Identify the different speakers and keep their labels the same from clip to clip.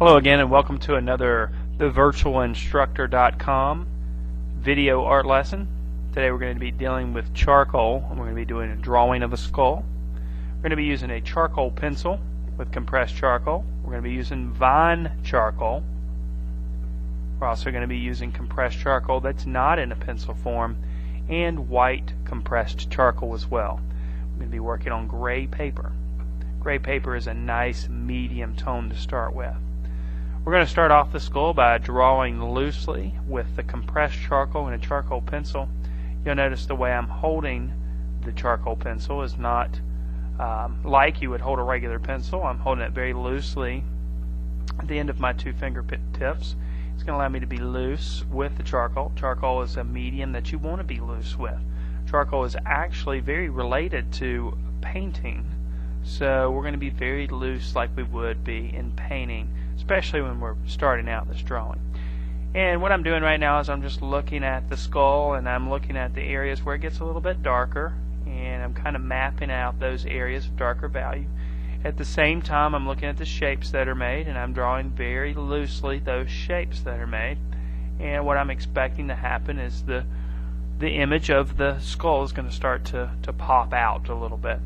Speaker 1: Hello again and welcome to another thevirtualinstructor.com video art lesson. Today we're going to be dealing with charcoal and we're going to be doing a drawing of a skull. We're going to be using a charcoal pencil with compressed charcoal. We're going to be using vine charcoal. We're also going to be using compressed charcoal that's not in a pencil form and white compressed charcoal as well. We're going to be working on gray paper. Gray paper is a nice medium tone to start with. We're going to start off the skull by drawing loosely with the compressed charcoal and a charcoal pencil. You'll notice the way I'm holding the charcoal pencil is not like you would hold a regular pencil. I'm holding it very loosely at the end of my two fingertips. It's going to allow me to be loose with the charcoal. Charcoal is a medium that you want to be loose with. Charcoal is actually very related to painting, so we're going to be very loose like we would be in painting, especially when we're starting out this drawing. And what I'm doing right now is I'm just looking at the skull and I'm looking at the areas where it gets a little bit darker, and I'm kind of mapping out those areas of darker value. At the same time, I'm looking at the shapes that are made, and I'm drawing very loosely those shapes that are made. And what I'm expecting to happen is the image of the skull is going to start to pop out a little bit.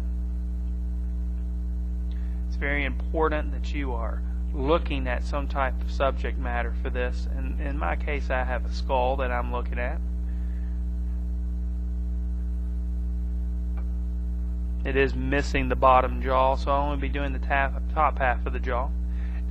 Speaker 1: It's very important that you are looking at some type of subject matter for this, and in my case I have a skull that I'm looking at. It is missing the bottom jaw, so I'll only be doing the top half of the jaw.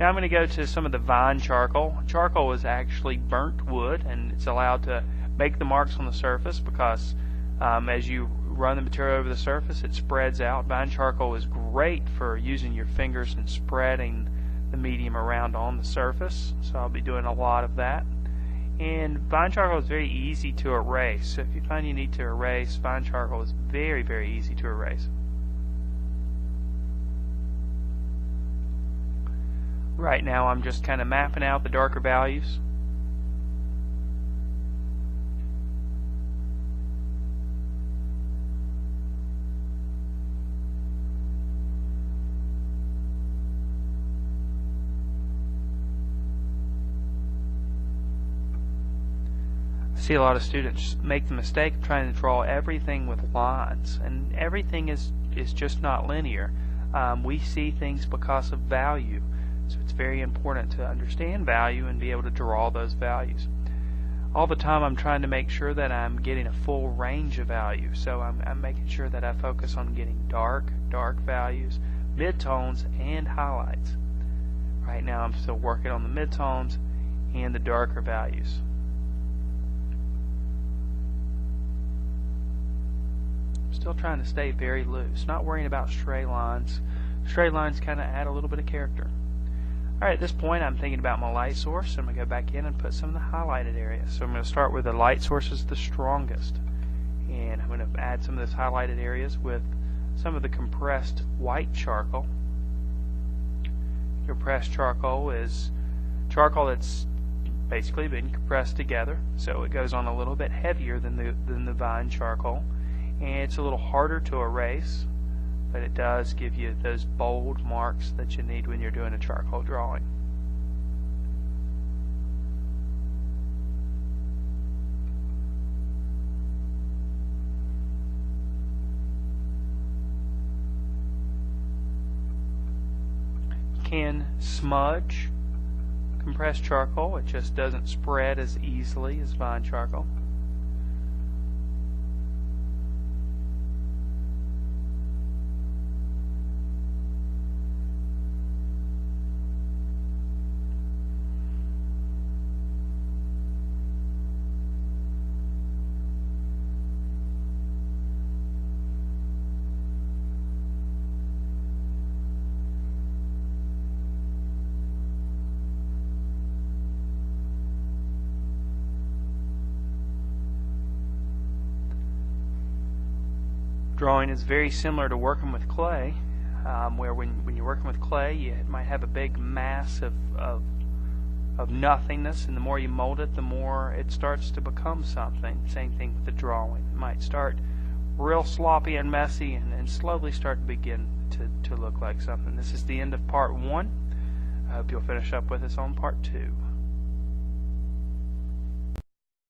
Speaker 1: Now I'm going to go to some of the vine charcoal. Charcoal is actually burnt wood, and it's allowed to make the marks on the surface because as you run the material over the surface it spreads out. Vine charcoal is great for using your fingers and spreading the medium around on the surface, so I'll be doing a lot of that. And vine charcoal is very easy to erase, so if you find you need to erase, vine charcoal is very, very easy to erase. Right now I'm just kind of mapping out the darker values. I see a lot of students make the mistake of trying to draw everything with lines, and everything is just not linear. We see things because of value, so it's very important to understand value and be able to draw those values. All the time I'm trying to make sure that I'm getting a full range of value, so I'm making sure that I focus on getting dark values, midtones, and highlights. Right now I'm still working on the midtones and the darker values. Still trying to stay very loose, not worrying about straight lines. Straight lines kind of add a little bit of character. Alright, at this point I'm thinking about my light source. I'm going to go back in and put some of the highlighted areas. So I'm going to start with the light source is the strongest, and I'm going to add some of those highlighted areas with some of the compressed white charcoal. Compressed charcoal is charcoal that's basically been compressed together, so it goes on a little bit heavier than the vine charcoal. And it's a little harder to erase, but it does give you those bold marks that you need when you're doing a charcoal drawing. You can smudge compressed charcoal. It just doesn't spread as easily as vine charcoal. Drawing is very similar to working with clay, where when you're working with clay you might have a big mass of nothingness, and the more you mold it the more it starts to become something. Same thing with the drawing. It might start real sloppy and messy and slowly start to begin to look like something. This is the end of part 1 I hope you'll finish up with us on part 2.